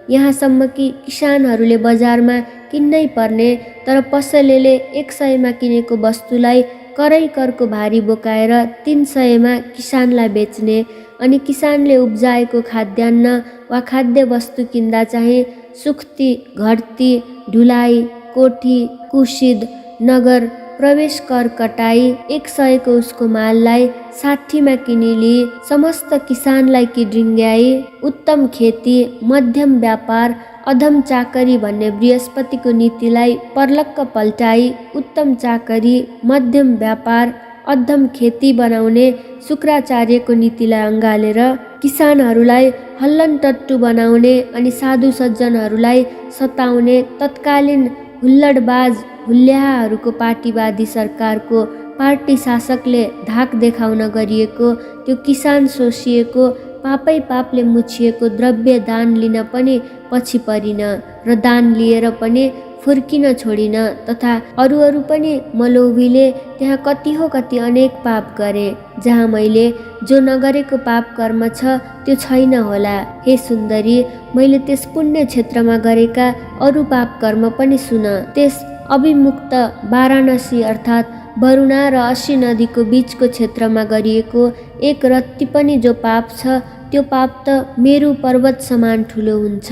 यहाँसम्म कि किसानहरूले बजारमा किन्नै पर्ने तर पसलेले 100 मा किनेको वस्तुलाई करै करको भारी बोकाएर 300 मा किसानलाई बेच्ने अनि किसानले उब्जाएको खाद्यान्न वा खाद्य वस्तु किन्दा चाहिँ सुक्ती, घट्ती, ढुलाई, कोठी, कुसिद, नगर प्रवेश कर कटाई 100 को उसको माललाई 60 मा किनिली, समस्त किसानलाई किड्रिङ्ग्याई, उत्तम खेती, मध्यम व्यापार, अधम चाकरी भन्ने बृहस्पतिको नीतिलाई पर्लक्क पल्टाई उत्तम चाकरी, मध्यम व्यापार, अधम खेती बनाउने शुक्राचार्यको नीतिलाई अँगालेर किसानहरूलाई हल्लनटट्टु बनाउने अनि साधु सज्जनहरूलाई सताउने तत्कालीन हुल्लडबाज हुल्याहाहरूको पार्टीवादी सरकारको पार्टी शासकले धाक देखाउन गरिएको त्यो किसान शोषिएको पापै पापले मुछिएको द्रव्य दान लिन पनि पछि परिन र दान लिएर पनि फुर्किन छोडिन तथा अरू पनि मलोभीले त्यहाँ कति हो कति अनेक पाप गरे जहाँ मैले जो नगरेको पाप कर्म छ त्यो छैन होला। हे सुन्दरी, मैले त्यस पुण्य क्षेत्रमा गरेका अरू पाप कर्म पनि सुन। त्यस अभिमुक्त वाराणसी अर्थात् वरुणा र 80 नदीको बीचको क्षेत्रमा गरिएको एक रत्ती पनि जो पाप छ त्यो पाप त मेरु पर्वत समान ठुलो हुन्छ।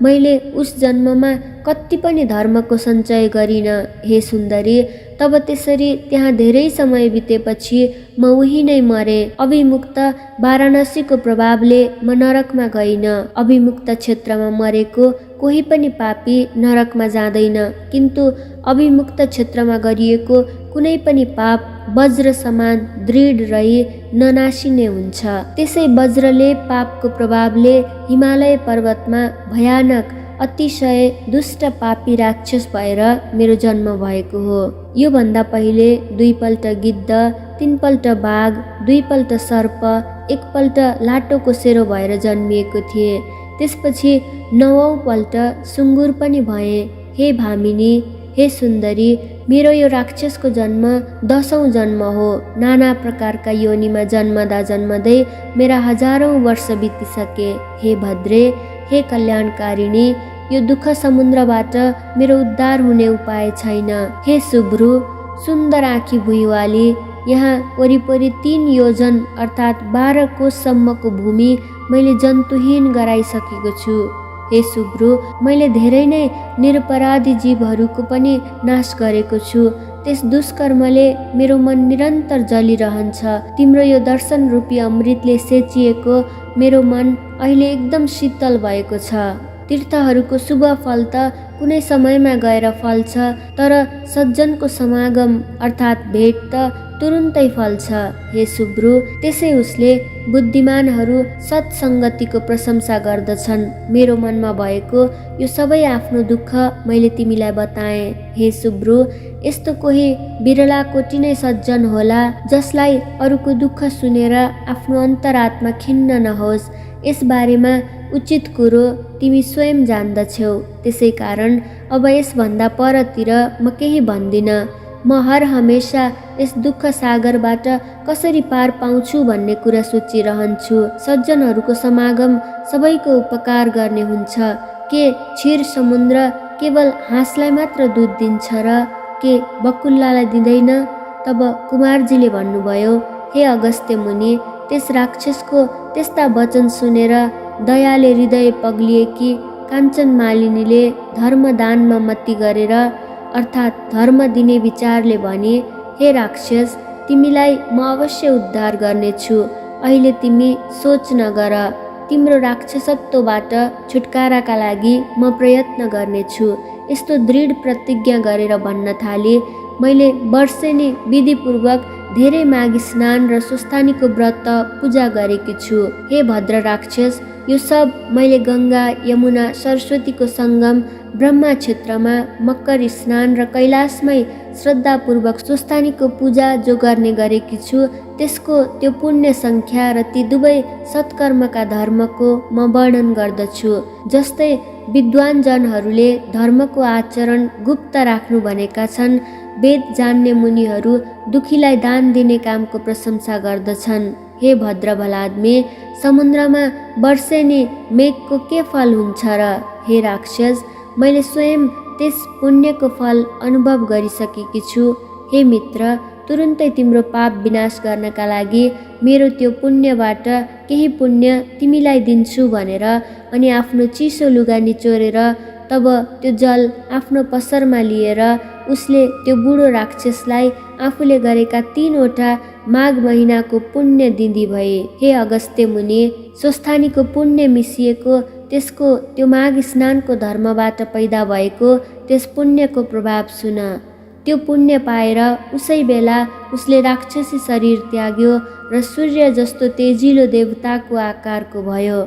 मैले उस जन्ममा कति पनि धर्मको सञ्चय गरिनँ हे सुन्दरी। तब त्यसरी त्यहाँ धेरै समय बितेपछि म उही नै मरे। अभिमुक्त वाराणसीको प्रभावले म नरकमा गइन। अभिमुक्त क्षेत्रमा मरेको कोही पनि पापी नरकमा जाँदैन, किन्तु अभिमुक्त क्षेत्रमा गरिएको कुनै पनि पाप वज्र समान दृढ रही ननासिने हुन्छ। त्यसै वज्रले पापको प्रभावले हिमालय पर्वतमा भयानक अतिशय दुष्ट पापी राक्षस भएर मेरो जन्म भएको हो। यो भन्दा पहिले 2 पल्ट गिद्ध, 3 पल्ट बाघ, 2 पल्ट सर्प, 1 पल्ट लाटोको सेरो भएर जन्मिएको थिएँ। त्यसपछि 9औं पल्ट सुँगुर पनि भएँ। हे भामिनी, हे सुन्दरी, मेरो यो राक्षसको जन्म 10औं जन्म हो। नाना प्रकारका योनिमा जन्मदा जन्मदै मेरा हजारौं वर्ष बितिसके। हे भद्रे, हे कल्याणकारिणी, यो दुःख समुद्रबाट मेरो उद्धार हुने उपाय छैन। हे शुभ्रु, सुन्दर आँखी भुइँवाली, यहाँ वरिपरि 3 योजन अर्थात् 12 कोससम्मको भूमि मैले जन्तुहीन गराइसकेको छु। हे शुभ्रु, मैले धेरै नै निरपराधी जीवहरूको पनि नाश गरेको छु। त्यस दुष्कर्मले मेरो मन निरन्तर जलिरहन्छ। तिम्रो यो दर्शन रूपी अमृतले सेचिएको मेरो मन अहिले एकदम शीतल भएको छ। तीर्थहरूको शुभ फल त कुनै समयमा गएर फल्छ, तर सज्जनको समागम अर्थात् भेट त तुरुन्तै फल्छ। हे शुभ्रु, त्यसै उसले बुद्धिमानहरू सत्सङ्गतिको प्रशंसा गर्दछन्। मेरो मनमा भएको यो सबै आफ्नो दुःख मैले तिमीलाई बताएँ। हे शुभ्रु, यस्तो कोही बिरला कोटी नै सज्जन होला जसलाई अरूको दुःख सुनेर आफ्नो अन्तरात्मा खिन्न नहोस्। यस बारेमा उचित कुरो तिमी स्वयं जान्दछौ। त्यसै कारण अब यसभन्दा परतिर म केही भन्दिनँ। म हर हमेशा यस दुःख सागरबाट कसरी पार पाउँछु भन्ने कुरा सोचिरहन्छु। सज्जनहरूको समागम सबैको उपकार गर्ने हुन्छ। के क्षीर समुद्र केवल हाँसलाई मात्र दुध दिन्छ र के बकुल्लालाई दिँदैन? तब कुमारजीले भन्नुभयो, हे अगस्त्य मुनि, त्यस राक्षसको त्यस्ता वचन सुनेर दयाले हृदय पग्लिएकी काञ्चन मालिनीले धर्मदानमा मती गरेर अर्थात् धर्म दिने विचारले भने, हे राक्षस, तिमीलाई म अवश्य उद्धार गर्नेछु। अहिले तिमी सोच नगर। तिम्रो राक्षसत्वबाट छुटकाराका लागि म प्रयत्न गर्नेछु। यस्तो दृढ प्रतिज्ञा गरेर भन्न थाले। मैले वर्षेनी विधिपूर्वक धेरै माघी स्नान र स्वस्थानीको व्रत पूजा गरेकी छु। हे भद्र राक्षस, यो सब मैले गङ्गा, यमुना, सरस्वतीको सङ्गम ब्रह्मा क्षेत्रमा मकर स्नान र कैलाशमै श्रद्धापूर्वक स्वस्थानीको पूजा जो गर्ने गरेकी छु, त्यसको त्यो पुण्य सङ्ख्या र ती दुवै सत्कर्मका धर्मको म वर्णन गर्दछु। जस्तै विद्वान जनहरूले धर्मको आचरण गुप्त राख्नु भनेका छन्, वेद जान्ने मुनिहरू दुखीलाई दान दिने कामको प्रशंसा गर्दछन्। हे भद्र भलाद्मे, समुद्रमा वर्षेनी मेघको के फल हुन्छ र? हे राक्षस, मैले स्वयं त्यस पुण्यको फल अनुभव गरिसकेकी छु। हे मित्र, तुरुन्तै तिम्रो पाप विनाश गर्नका लागि मेरो त्यो पुण्यबाट केही पुण्य तिमीलाई दिन्छु भनेर अनि आफ्नो चिसो लुगा निचोरेर तब त्यो जल आफ्नो पसरमा लिएर उसले त्यो बुढो राक्षसलाई आफूले गरेका 3वटा माघ महिनाको पुण्य दिँदी भए। हे अगस्त्य मुनि, स्वस्थानीको पुण्य मिसिएको त्यसको त्यो माघ स्नानको धर्मबाट पैदा भएको त्यस पुण्यको प्रभाव सुन। त्यो पुण्य पाएर उसै बेला उसले राक्षसी शरीर त्याग्यो र सूर्य जस्तो तेजिलो देवताको आकारको भयो।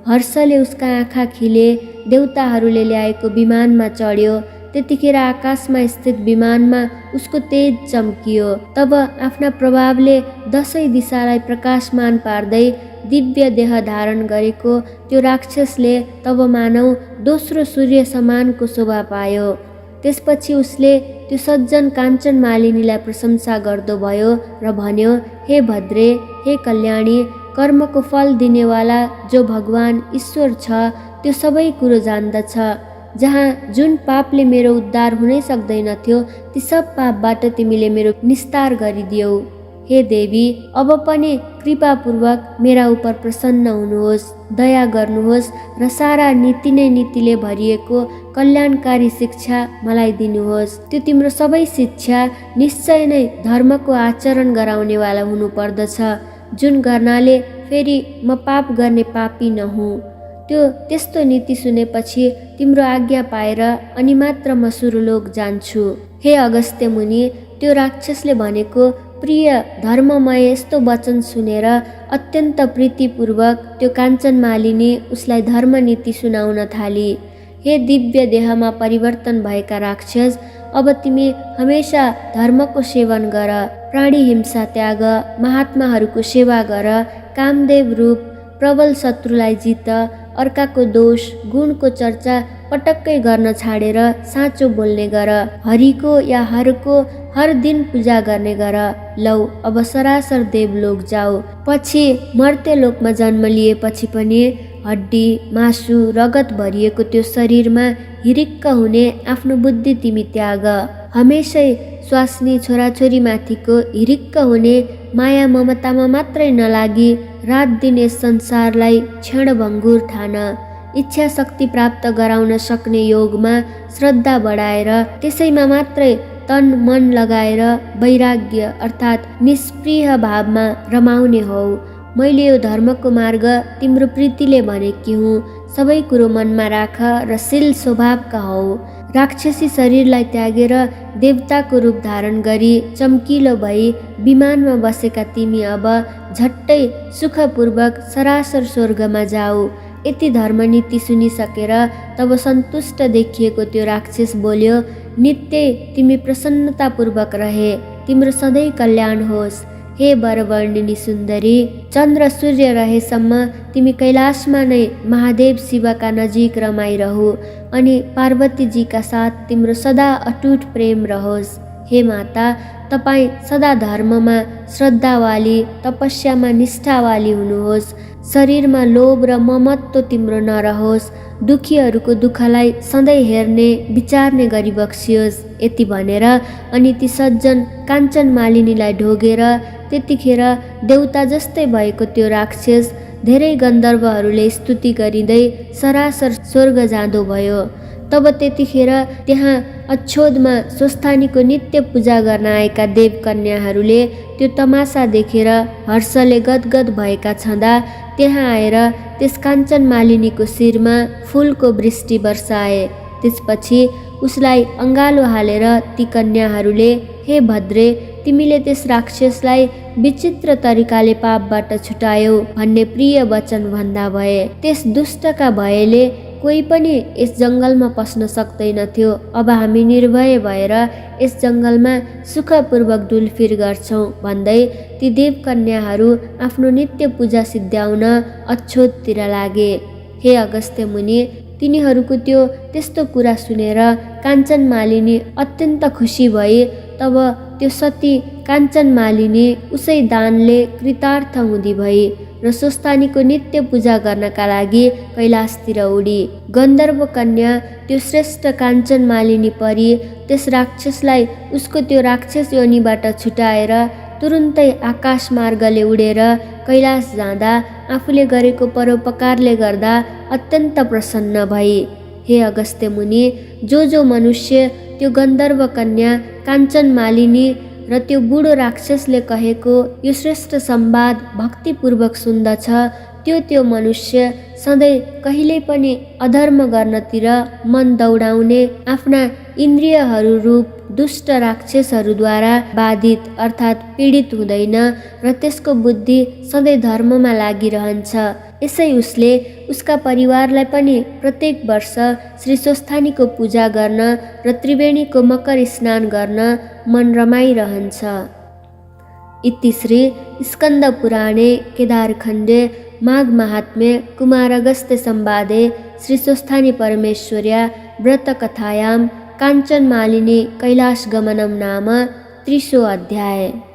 हर्षले उसका आँखा खिले। देवताहरूले ल्याएको विमानमा चढ्यो। त्यतिखेर आकाशमा स्थित विमानमा उसको तेज चम्कियो। तब आफ्ना प्रभावले 10 दिशालाई प्रकाशमान पार्दै दिव्य देह धारण गरेको त्यो राक्षसले तब मानौ दोस्रो सूर्य समानको शोभा पायो। त्यसपछि उसले त्यो सज्जन काञ्चन मालिनीलाई प्रशंसा गर्दो भयो र भन्यो, हे भद्रे, हे कल्याणी, कर्मको फल दिनेवाला जो भगवान ईश्वर छ त्यो सबै कुरो जान्दछ। जहाँ जुन पापले मेरो उद्धार हुनै सक्दैनथ्यो ती सब पापबाट तिमीले मेरो निस्तार गरिदियौ। हे देवी, अब पनि कृपापूर्वक मेरा उपर प्रसन्न हुनुहोस्, दया गर्नुहोस् र सारा नीति नै नीतिले भरिएको कल्याणकारी शिक्षा मलाई दिनुहोस्। त्यो तिम्रो सबै शिक्षा निश्चय नै धर्मको आचरण गराउनेवाला हुनुपर्दछ, जुन गर्नाले फेरि म पाप गर्ने पापी नहुँ। त्यस्तो नीति सुनेपछि तिम्रो आज्ञा पाएर अनि मात्र म सुरलोक जान्छु। हे अगस्त्य मुनि, त्यो राक्षसले भनेको प्रिय धर्ममय यस्तो वचन सुनेर अत्यन्त प्रीतिपूर्वक त्यो काञ्चन मालिनी उसलाई धर्मनीति सुनाउन थाली। हे दिव्य देहमा परिवर्तन भएका राक्षस, अब तिमी हमेशा धर्मको सेवन गर, प्राणी हिंसा त्याग, महात्माहरूको सेवा गर, कामदेव रूप प्रबल शत्रुलाई जित, अर्काको दोष गुणको चर्चा पटक्कै गर्न छाडेर साँचो बोल्ने गर, हरिको या हरको हर दिन पूजा गर्ने गर। लौ अब सरासर देवलोक जाऊ। पछि मर्त्य लोकमा जन्म लिएपछि पनि हड्डी मासु रगत भरिएको त्यो शरीरमा हिरिक्क हुने आफ्नो बुद्धि तिमी त्याग। हमेशै स्वास्नी छोराछोरी माथिको हिरिक्क हुने माया ममतामा मात्रै नलागी रात दिन यस संसारलाई क्षणभङ्गुर ठान। इच्छा शक्ति प्राप्त गराउन सक्ने योगमा श्रद्धा बढाएर त्यसैमा मात्रै तन मन लगाएर वैराग्य अर्थात् निष्प्रिय भावमा रमाउने हौ। मैले यो धर्मको मार्ग तिम्रो प्रीतिले भनेकी हुँ। सबै कुरो मनमा राख र शील स्वभावका हौ। राक्षसी शरीरलाई त्यागेर देवताको रूप धारण गरी चम्किलो भई विमानमा बसेका तिमी अब झट्टै सुखपूर्वक सरासर स्वर्गमा जाऊ। यति धर्मनीति सुनिसकेर तब सन्तुष्ट देखिएको त्यो राक्षस बोल्यो, नित्य तिमी प्रसन्नतापूर्वक रहे, तिम्रो सधैँ कल्याण होस्। हे वरवर्णिनी सुन्दरी, चन्द्र सूर्य रहेसम्म तिमी कैलाशमा नै महादेव शिवका नजिक रमाइरहु अनि पार्वतीजीका साथ तिम्रो सदा अटुट प्रेम रहोस्। हे माता, तपाईँ सदा धर्ममा श्रद्धावाली, तपस्यामा निष्ठावाली हुनुहोस्। शरीरमा लोभ र ममत्व तिम्रो नरहोस्। दुखीहरूको दुःखलाई सधैँ हेर्ने विचार्ने गरी बक्सियोस्। यति भनेर अनि ती सज्जन काञ्चन मालिनीलाई ढोगेर त्यतिखेर देउता जस्तै भएको त्यो राक्षस धेरै गन्धर्वहरूले स्तुति गरिँदै सरासर स्वर्ग जाँदो भयो। तब त्यतिखेर त्यहाँ अछोदमा स्वस्थानीको नित्य पूजा गर्न आएका देवकन्याहरूले त्यो तमासा देखेर हर्षले गदगद भएका छँदा त्यहाँ आएर त्यस काञ्चन मालिनीको शिरमा फूलको वृष्टि वर्षाए। त्यसपछि उसलाई अङ्गालो हालेर ती कन्याहरूले, हे भद्रे, तिमीले त्यस राक्षसलाई विचित्र तरिकाले पापबाट छुटायौ भन्ने प्रिय वचन भन्दा भए। त्यस दुष्टका भयले कोही पनि यस जङ्गलमा पस्न सक्दैनथ्यो। अब हामी निर्भय भएर यस जङ्गलमा सुखपूर्वक डुलफिर गर्छौँ भन्दै ती देवकन्याहरू आफ्नो नित्य पूजा सिद्ध्याउन अछोदतिर लागे। हे अगस्त्य मुनि, तिनीहरूको त्यस्तो कुरा सुनेर काञ्चन मालिनी अत्यन्त खुसी भई। तब त्यो सती काञ्चन मालिनी उसै दानले कृतार्थ हुँदी भई र स्वस्थानीको नित्य पूजा गर्नका लागि कैलाशतिर उडी। गन्धर्व कन्या त्यो श्रेष्ठ काञ्चन मालिनी परी त्यस राक्षसलाई उसको त्यो राक्षस योनिबाट छुटाएर तुरुन्तै आकाश मार्गले उडेर कैलाश जाँदा आफूले गरेको परोपकारले गर्दा अत्यन्त प्रसन्न भई। हे अगस्त्य मुनि, जो मनुष्य त्यो गन्धर्व कन्या काञ्चन मालिनी र त्यो बुढो राक्षसले कहेको यो श्रेष्ठ संवाद भक्तिपूर्वक सुन्दछ, त्यो मनुष्य सधैँ कहिल्यै पनि अधर्म गर्नतिर मन दौडाउने, आफ्ना इन्द्रियहरू रूप दुष्ट राक्षसहरूद्वारा बाधित अर्थात् पीडित हुँदैन र त्यसको बुद्धि सधैँ धर्ममा लागिरहन्छ। यसै उसले उसका परिवारलाई पनि प्रत्येक वर्ष श्री स्वस्थानीको पूजा गर्न र त्रिवेणीको मकर स्नान गर्न मन रमाइरहन्छ। इति श्री स्कन्द पुराणे केदारखण्डे माघ महात्म्ये कुमारगस्त्य संवादे श्री स्वस्थानी परमेश्वर्या व्रतकथायां काञ्चन मालिनी कैलाश गमनम नाम 30 अध्याय।